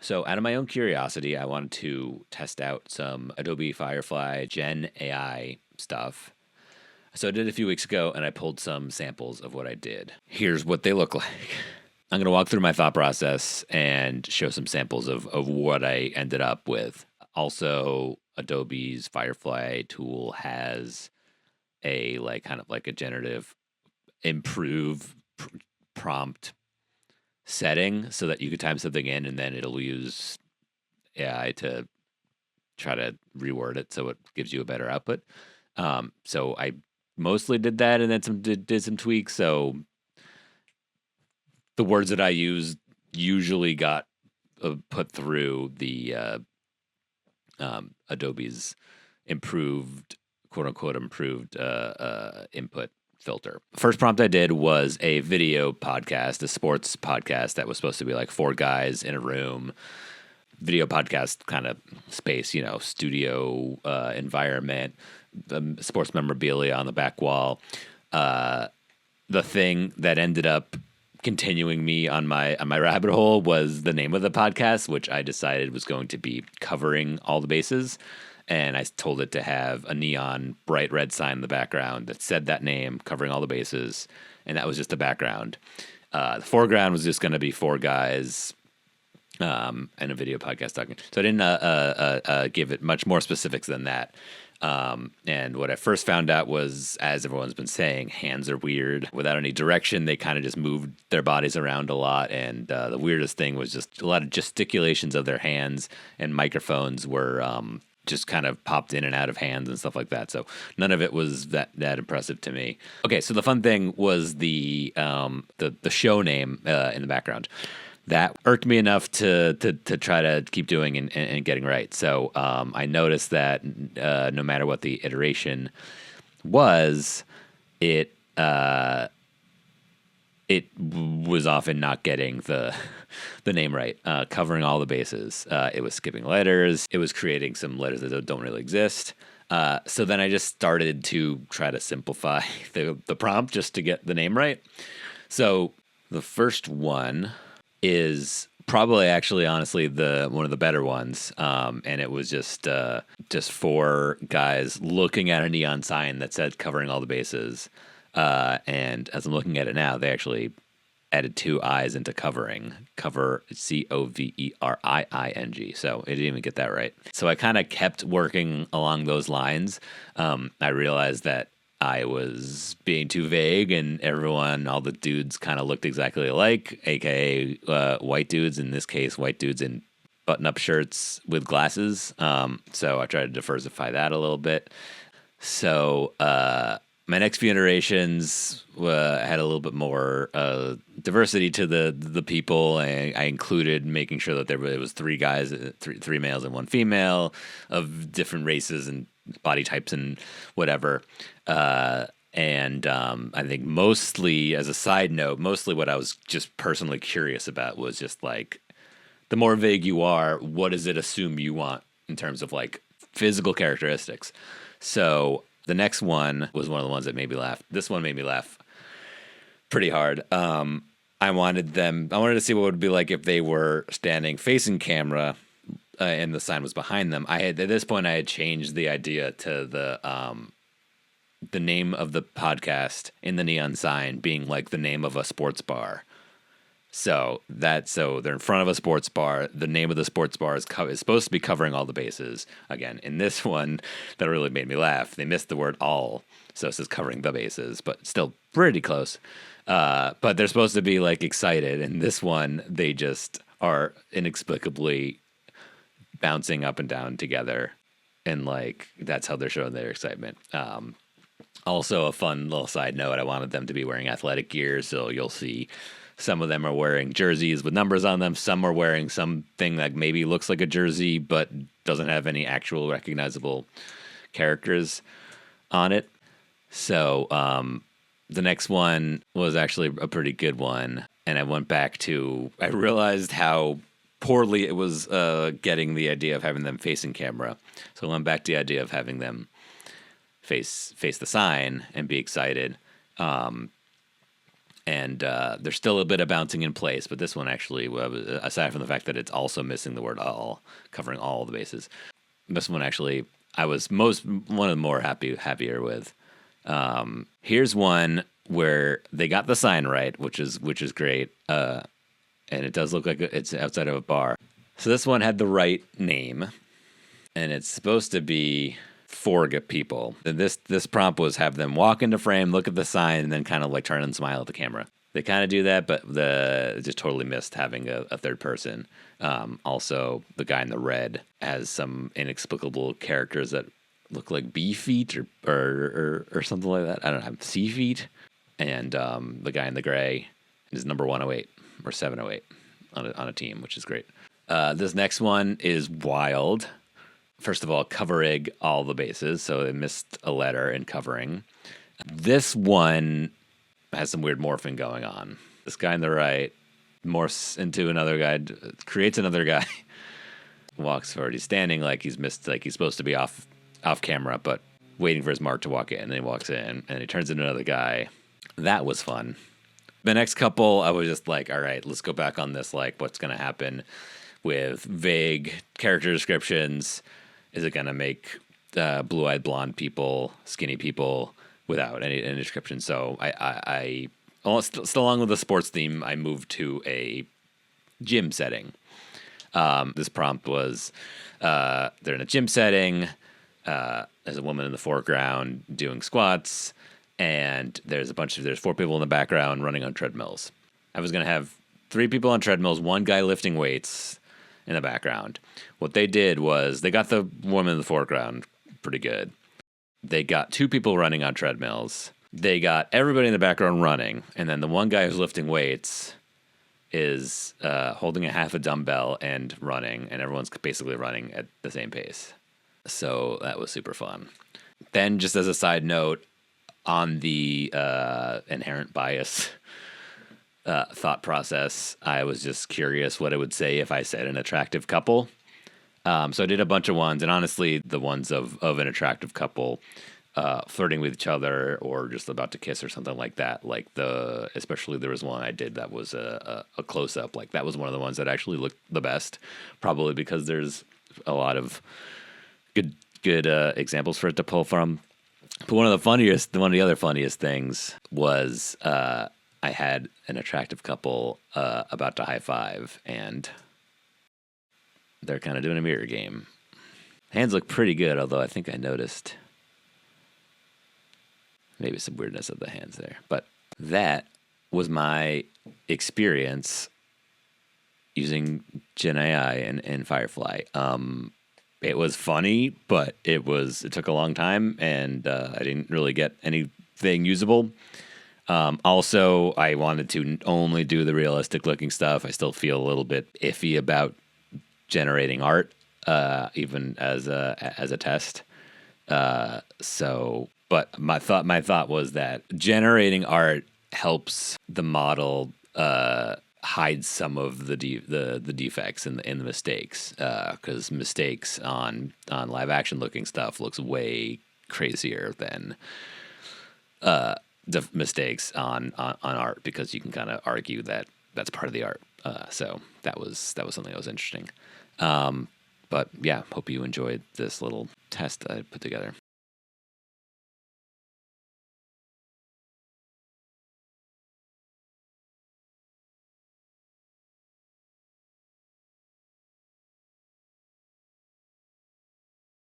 So, out of my own curiosity, I wanted to test out some Adobe Firefly Gen AI stuff. So, I did it a few weeks ago and I pulled some samples of what I did. Here's what they look like. I'm going to walk through my thought process and show some samples of what I ended up with. Also, Adobe's Firefly tool has a kind of like a generative improve prompt setting so that you could type something in and then it'll use AI to try to reword it so it gives you a better output. So I mostly did that and then did some tweaks. So the words that I used usually got put through the Adobe's improved, quote unquote, improved input filter. First prompt I did was a video podcast, a sports podcast that was supposed to be like four guys in a room, video podcast kind of space, studio environment, sports memorabilia on the back wall. The thing that ended up continuing me on my rabbit hole was the name of the podcast, which I decided was going to be Covering All the Bases. And I told it to have a neon bright red sign in the background that said that name, Covering All the Bases. And that was just the background. The foreground was just going to be four guys and a video podcast talking. So I didn't give it much more specifics than that. And what I first found out was, as everyone's been saying, hands are weird. Without any direction, they kind of just moved their bodies around a lot. And the weirdest thing was just a lot of gesticulations of their hands, and microphones were just kind of popped in and out of hands and stuff like that. So none of it was that impressive to me. Okay, so the fun thing was the show name in the background. That irked me enough to try to keep doing and getting right. So I noticed that no matter what the iteration was, it was often not getting the name right, covering all the bases. It was skipping letters. It was creating some letters that don't really exist. So then I just started to try to simplify the prompt just to get the name right. So the first one is probably actually honestly one of the better ones, and it was just four guys looking at a neon sign that said Covering All the Bases, and as I'm looking at it now, they actually added two I's into covering, cover, Coveriing, so I didn't even get that right. So I kind of kept working along those lines. I realized that I was being too vague, and all the dudes kind of looked exactly alike, aka white dudes, in this case, white dudes in button-up shirts with glasses. So I tried to diversify that a little bit. So my next few iterations had a little bit more diversity to the people. I included making sure that there was three guys, three males and one female of different races and body types and whatever. And I think mostly, as a side note, mostly what I was just personally curious about was just like, the more vague you are, what does it assume you want in terms of like physical characteristics? So the next one was one of the ones that made me laugh. This one made me laugh pretty hard. I wanted to see what it would be like if they were standing facing camera, and the sign was behind them. At this point I had changed the idea to the name of the podcast in the neon sign being like the name of a sports bar. So they're in front of a sports bar. The name of the sports bar is supposed to be Covering All the Bases. Again, in this one, that really made me laugh. They missed the word all, so it says Covering the Bases, but still pretty close. But they're supposed to be like excited. In this one, they just are inexplicably bouncing up and down together, and like that's how they're showing their excitement. Also, a fun little side note: I wanted them to be wearing athletic gear, so you'll see some of them are wearing jerseys with numbers on them. Some are wearing something that maybe looks like a jersey but doesn't have any actual recognizable characters on it. So the next one was actually a pretty good one, and I realized how poorly it was getting the idea of having them facing camera. So I went back to the idea of having them face the sign and be excited. And there's still a bit of bouncing in place, but this one actually, aside from the fact that it's also missing the word all, covering all the bases, this one actually I was one of the more happier with. Here's one where they got the sign right, which is great, and it does look like it's outside of a bar. So this one had the right name, and it's supposed to be for people. And this prompt was have them walk into frame, look at the sign, and then kind of like turn and smile at the camera. They kind of do that, but just totally missed having a third person. Also, the guy in the red has some inexplicable characters that look like bee feet or something like that. I don't know, sea feet. And the guy in the gray is number 108 or 708 on a team, which is great. This next one is wild. First of all, covering all the bases, so it missed a letter in covering. This one has some weird morphing going on. This guy on the right morphs into another guy, creates another guy, walks forward. He's standing like he's missed, like he's supposed to be off camera, but waiting for his mark to walk in. And then he walks in, and he turns into another guy. That was fun. The next couple, I was just like, all right, let's go back on this, like, what's going to happen with vague character descriptions. Is it going to make blue-eyed blonde people, skinny people, without any description? So I still along with the sports theme, I moved to a gym setting. This prompt was they're in a gym setting. There's a woman in the foreground doing squats, and there's 4 people in the background running on treadmills. I was going to have 3 people on treadmills, one guy lifting weights in the background. What they did was they got the woman in the foreground pretty good. They got 2 people running on treadmills. They got everybody in the background running, and then the one guy who's lifting weights is holding a half a dumbbell and running, and everyone's basically running at the same pace. So that was super fun. Then, just as a side note, on the inherent bias thought process, I was just curious what it would say if I said an attractive couple. So I did a bunch of ones, and honestly, the ones of an attractive couple flirting with each other or just about to kiss or something like that. Like especially there was one I did that was a close up. Like that was one of the ones that actually looked the best, probably because there's a lot of good examples for it to pull from. But one of the other funniest things was I had an attractive couple about to high five, and they're kind of doing a mirror game. Hands look pretty good, although I think I noticed maybe some weirdness of the hands there. But that was my experience using Gen AI and Firefly. It was funny, but it took a long time, and I didn't really get anything usable. Also, I wanted to only do the realistic looking stuff. I still feel a little bit iffy about generating art, even as a test. But my thought was that generating art helps the model hide some of the defects and the mistakes, because mistakes on live action looking stuff looks way crazier than the mistakes on art, because you can kind of argue that that's part of the art. So that was something that was interesting. But yeah, hope you enjoyed this little test I put together.